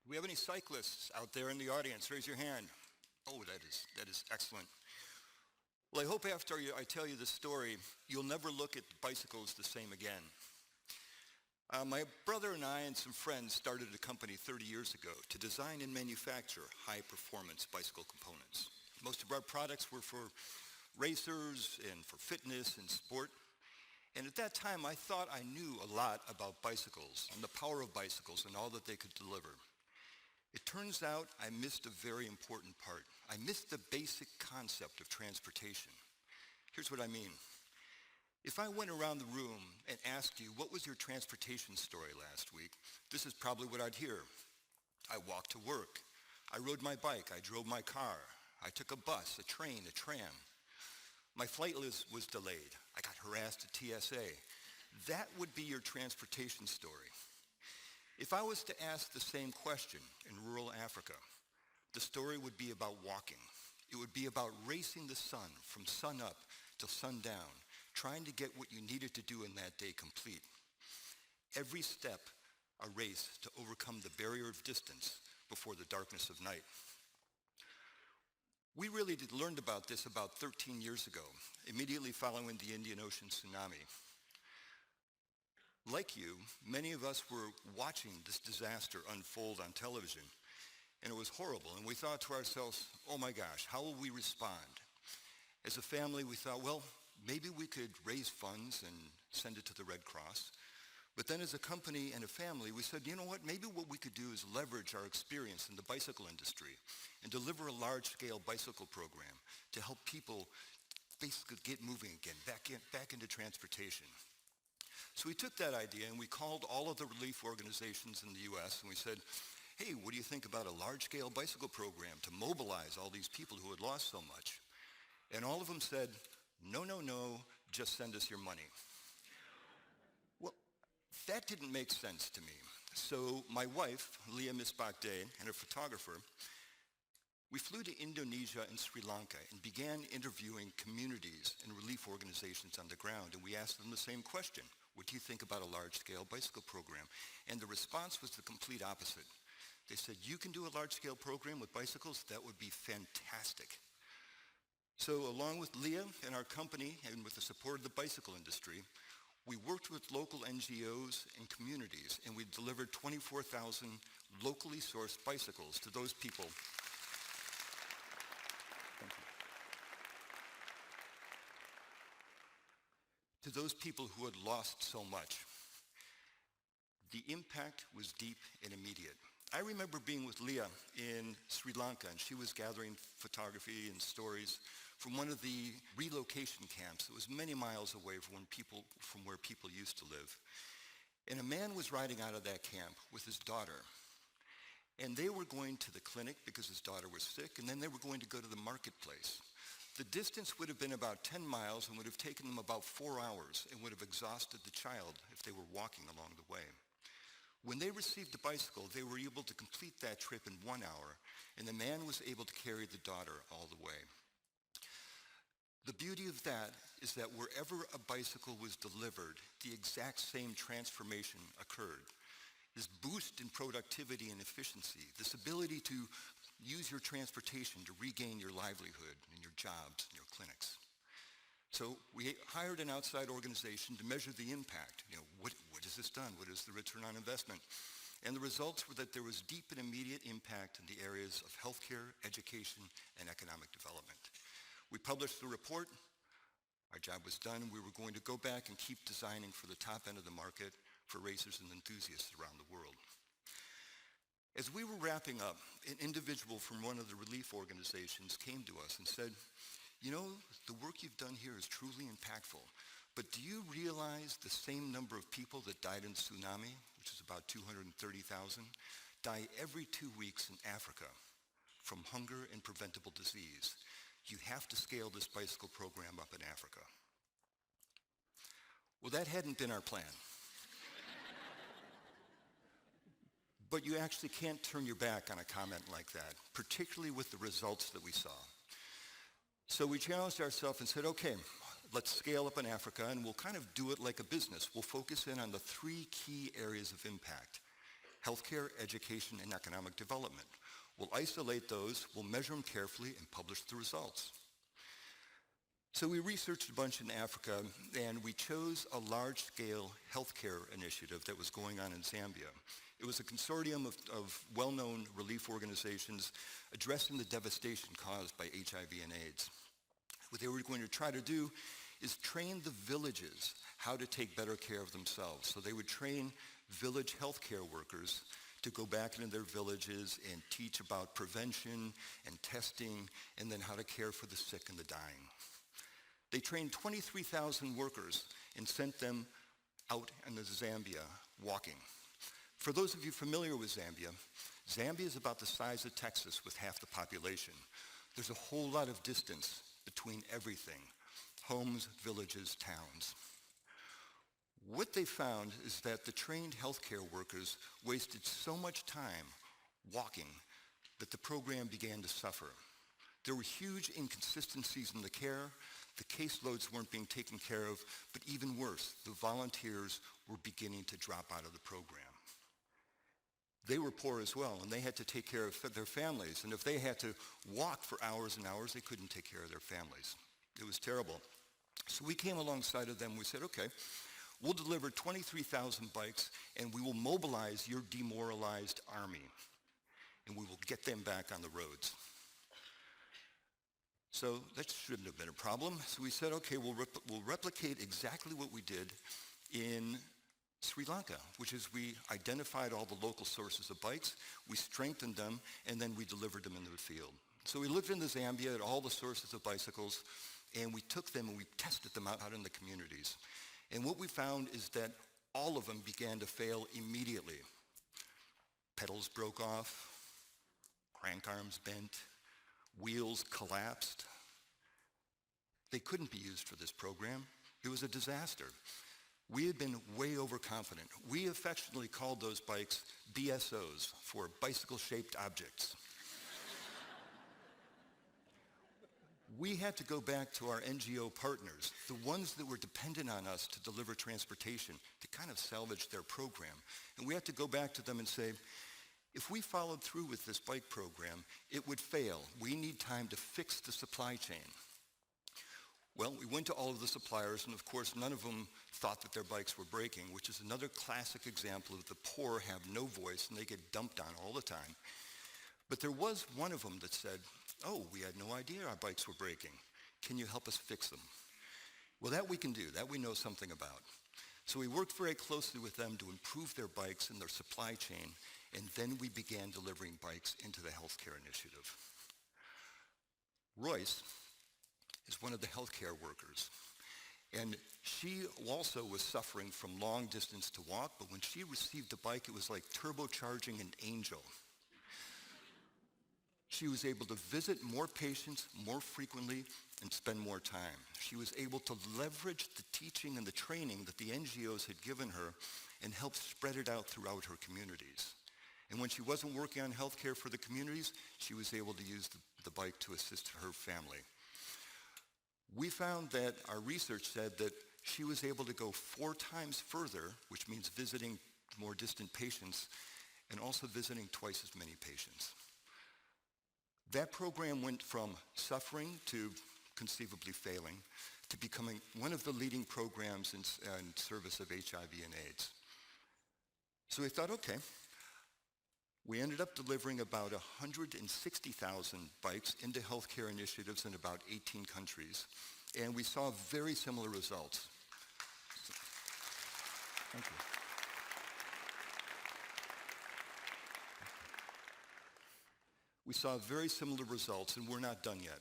Do we have any cyclists out there in the audience? Raise your hand. Oh, that is excellent. Well, I hope after I tell you this story, you'll never look at bicycles the same again. My brother and I and some friends started a company 30 years ago to design and manufacture high-performance bicycle components. Most of our products were for racers and for fitness and sport. And at that time, I thought I knew a lot about bicycles and the power of bicycles and all that they could deliver. It turns out I missed a very important part. I missed the basic concept of transportation. Here's what I mean. If I went around the room and asked you, what was your transportation story last week? This is probably what I'd hear. I walked to work. I rode my bike. I drove my car. I took a bus, a train, a tram. My flight was delayed. I got harassed at TSA. That would be your transportation story. If I was to ask the same question in rural Africa, the story would be about walking. It would be about racing the sun from sun up till sundown, trying to get what you needed to do in that day complete. Every step, a race to overcome the barrier of distance before the darkness of night. We really learned about this about 13 years ago, immediately following the Indian Ocean tsunami. Like you, many of us were watching this disaster unfold on television, and it was horrible, and we thought to ourselves, oh my gosh, how will we respond? As a family, we thought, well, maybe we could raise funds and send it to the Red Cross. But then as a company and a family, we said, you know what, maybe what we could do is leverage our experience in the bicycle industry and deliver a large-scale bicycle program to help people basically get moving again, back into transportation. So we took that idea and we called all of the relief organizations in the US and we said, hey, what do you think about a large-scale bicycle program to mobilize all these people who had lost so much? And all of them said, no, no, no, just send us your money. Well, that didn't make sense to me. So my wife, Leah Misbakde, and a photographer, we flew to Indonesia and Sri Lanka and began interviewing communities and relief organizations on the ground, and we asked them the same question. What do you think about a large-scale bicycle program? And the response was the complete opposite. They said, you can do a large-scale program with bicycles? That would be fantastic. So along with Leah and our company and with the support of the bicycle industry, we worked with local NGOs and communities, and we delivered 24,000 locally sourced bicycles to those people. Thank you. To those people who had lost so much. The impact was deep and immediate. I remember being with Leah in Sri Lanka, and she was gathering photography and stories from one of the relocation camps that was many miles away from where people used to live. And a man was riding out of that camp with his daughter. And they were going to the clinic because his daughter was sick, and then they were going to go to the marketplace. The distance would have been about 10 miles and would have taken them about 4 hours and would have exhausted the child if they were walking along the way. When they received the bicycle, they were able to complete that trip in 1 hour, and the man was able to carry the daughter all the way. The beauty of that is that wherever a bicycle was delivered, the exact same transformation occurred. This boost in productivity and efficiency, this ability to use your transportation to regain your livelihood and your jobs and your clinics. So we hired an outside organization to measure the impact. What has this done? What is the return on investment? And the results were that there was deep and immediate impact in the areas of healthcare, education, and economic development. We published the report. Our job was done. We were going to go back and keep designing for the top end of the market for racers and enthusiasts around the world. As we were wrapping up, an individual from one of the relief organizations came to us and said, you know, the work you've done here is truly impactful, but do you realize the same number of people that died in the tsunami, which is about 230,000, die every 2 weeks in Africa from hunger and preventable disease? You have to scale this bicycle program up in Africa. Well, that hadn't been our plan. But you actually can't turn your back on a comment like that, particularly with the results that we saw. So we challenged ourselves and said, okay, let's scale up in Africa, and we'll kind of do it like a business. We'll focus in on the 3 key areas of impact: healthcare, education, and economic development. We'll isolate those, we'll measure them carefully, and publish the results. So we researched a bunch in Africa, and we chose a large-scale healthcare initiative that was going on in Zambia. It was a consortium of well-known relief organizations addressing the devastation caused by HIV and AIDS. What they were going to try to do is train the villages how to take better care of themselves. So they would train village healthcare workers to go back into their villages and teach about prevention and testing, and then how to care for the sick and the dying. They trained 23,000 workers and sent them out into Zambia walking. For those of you familiar with Zambia, Zambia is about the size of Texas with half the population. There's a whole lot of distance between everything: homes, villages, towns. What they found is that the trained healthcare workers wasted so much time walking that the program began to suffer. There were huge inconsistencies in the care. The caseloads weren't being taken care of, but even worse, the volunteers were beginning to drop out of the program. They were poor as well, and they had to take care of their families. And if they had to walk for hours and hours, they couldn't take care of their families. It was terrible. So we came alongside of them. We said, okay, we'll deliver 23,000 bikes, and we will mobilize your demoralized army, and we will get them back on the roads. So that shouldn't have been a problem. So we said, okay, we'll replicate exactly what we did in Sri Lanka, which is we identified all the local sources of bikes, we strengthened them, and then we delivered them into the field. So we looked into Zambia at all the sources of bicycles, and we took them and we tested them out in the communities. And what we found is that all of them began to fail immediately. Pedals broke off, crank arms bent, wheels collapsed. They couldn't be used for this program. It was a disaster. We had been way overconfident. We affectionately called those bikes BSOs, for bicycle-shaped objects. We had to go back to our NGO partners, the ones that were dependent on us to deliver transportation, to kind of salvage their program. And we had to go back to them and say, if we followed through with this bike program, it would fail. We need time to fix the supply chain. Well, we went to all of the suppliers, and of course, none of them thought that their bikes were breaking, which is another classic example of the poor have no voice, and they get dumped on all the time. But there was one of them that said, oh, we had no idea our bikes were breaking. Can you help us fix them? Well, that we can do. That we know something about. So we worked very closely with them to improve their bikes and their supply chain, and then we began delivering bikes into the healthcare initiative. Royce is one of the healthcare workers, and she also was suffering from long distance to walk, but when she received the bike, it was like turbocharging an angel. She was able to visit more patients more frequently and spend more time. She was able to leverage the teaching and the training that the NGOs had given her and help spread it out throughout her communities. And when she wasn't working on healthcare for the communities, she was able to use the bike to assist her family. We found that our research said that she was able to go 4 times further, which means visiting more distant patients, and also visiting twice as many patients. That program went from suffering to conceivably failing to becoming one of the leading programs in service of HIV and AIDS. So we thought, okay, we ended up delivering about 160,000 bikes into healthcare initiatives in about 18 countries, and we saw very similar results. Thank you. We saw very similar results, and we're not done yet.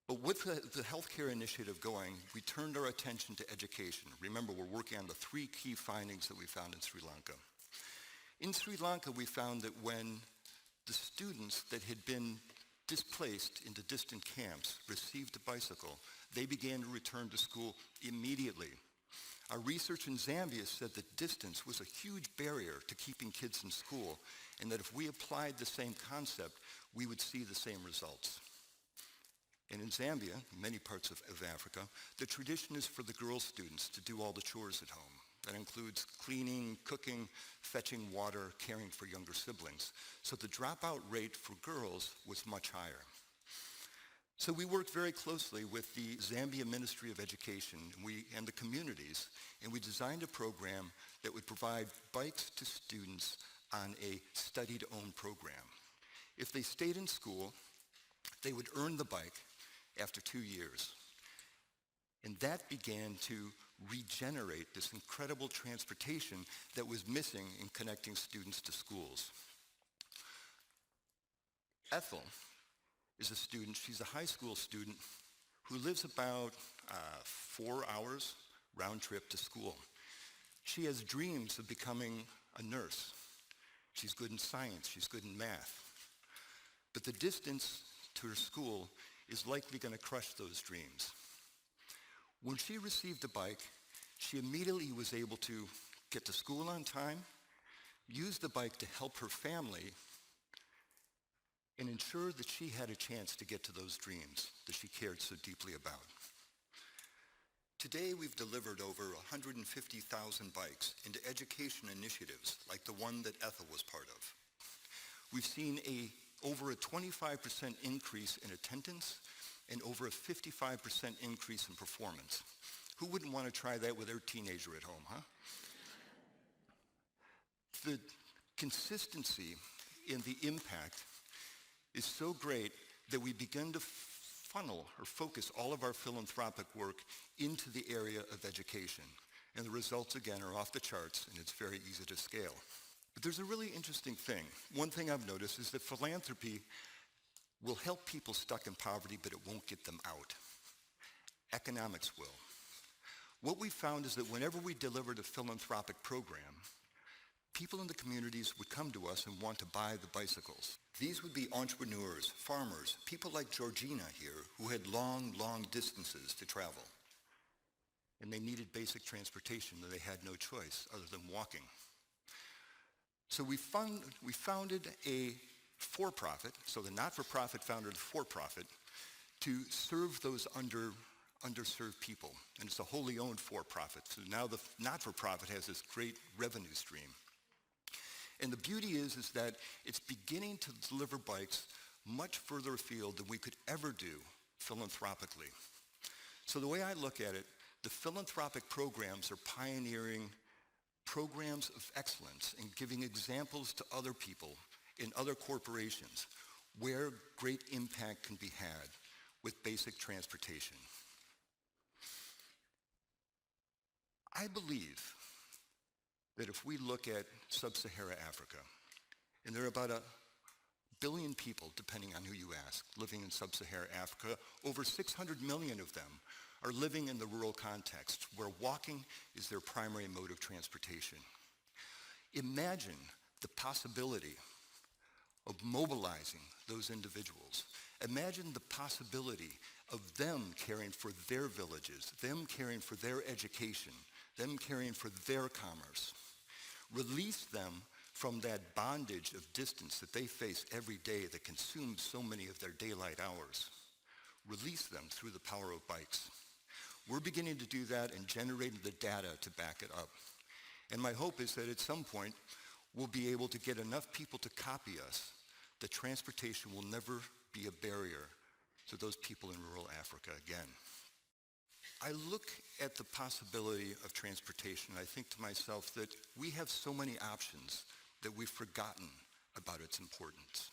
But with the healthcare initiative going, we turned our attention to education. Remember, we're working on the 3 key findings that we found in Sri Lanka. In Sri Lanka, we found that when the students that had been displaced into distant camps received a bicycle, they began to return to school immediately. Our research in Zambia said that distance was a huge barrier to keeping kids in school, and that if we applied the same concept, we would see the same results. And in Zambia, many parts of Africa, the tradition is for the girl students to do all the chores at home. That includes cleaning, cooking, fetching water, caring for younger siblings. So the dropout rate for girls was much higher. So we worked very closely with the Zambia Ministry of Education and the communities, and we designed a program that would provide bikes to students on a study-to-own program. If they stayed in school, they would earn the bike after 2 years. And that began to regenerate this incredible transportation that was missing in connecting students to schools. Ethel is a student, she's a high school student who lives about 4 hours round trip to school. She has dreams of becoming a nurse. She's good in science, she's good in math. But the distance to her school is likely going to crush those dreams. When she received the bike, she immediately was able to get to school on time, use the bike to help her family, and ensure that she had a chance to get to those dreams that she cared so deeply about. Today, we've delivered over 150,000 bikes into education initiatives like the one that Ethel was part of. We've seen over a 25% increase in attendance and over a 55% increase in performance. Who wouldn't want to try that with their teenager at home, huh? The consistency in the impact is so great that we begin to funnel or focus all of our philanthropic work into the area of education. And the results, again, are off the charts, and it's very easy to scale. But there's a really interesting thing. One thing I've noticed is that philanthropy will help people stuck in poverty, but it won't get them out. Economics will. What we found is that whenever we delivered a philanthropic program, people in the communities would come to us and want to buy the bicycles. These would be entrepreneurs, farmers, people like Georgina here, who had long, long distances to travel. And they needed basic transportation, and they had no choice other than walking. So we founded a for-profit, so the not-for-profit founded a for-profit, to serve those underserved people. And it's a wholly owned for-profit. So now the not-for-profit has this great revenue stream. And the beauty is that it's beginning to deliver bikes much further afield than we could ever do philanthropically. So the way I look at it, the philanthropic programs are pioneering programs of excellence and giving examples to other people in other corporations where great impact can be had with basic transportation. I believe that if we look at sub-Saharan Africa, and there are about 1 billion people, depending on who you ask, living in sub-Saharan Africa, over 600 million of them are living in the rural context where walking is their primary mode of transportation. Imagine the possibility of mobilizing those individuals. Imagine the possibility of them caring for their villages, them caring for their education, them caring for their commerce. Release them from that bondage of distance that they face every day that consumes so many of their daylight hours. Release them through the power of bikes. We're beginning to do that and generating the data to back it up. And my hope is that at some point, we'll be able to get enough people to copy us that transportation will never be a barrier to those people in rural Africa again. I look at the possibility of transportation, and I think to myself that we have so many options that we've forgotten about its importance.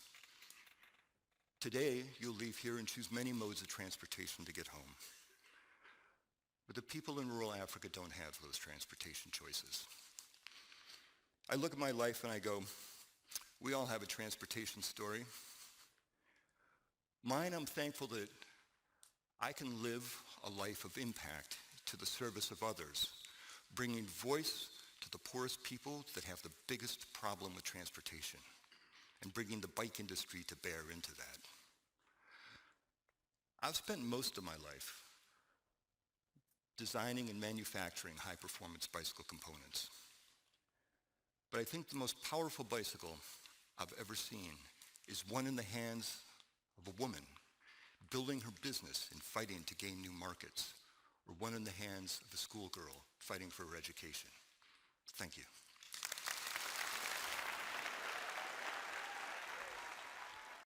Today, you'll leave here and choose many modes of transportation to get home. But the people in rural Africa don't have those transportation choices. I look at my life and I go, we all have a transportation story. Mine, I'm thankful that I can live a life of impact to the service of others, bringing voice to the poorest people that have the biggest problem with transportation, and bringing the bike industry to bear into that. I've spent most of my life designing and manufacturing high-performance bicycle components. But I think the most powerful bicycle I've ever seen is one in the hands of a woman building her business and fighting to gain new markets, or one in the hands of a schoolgirl fighting for her education. Thank you.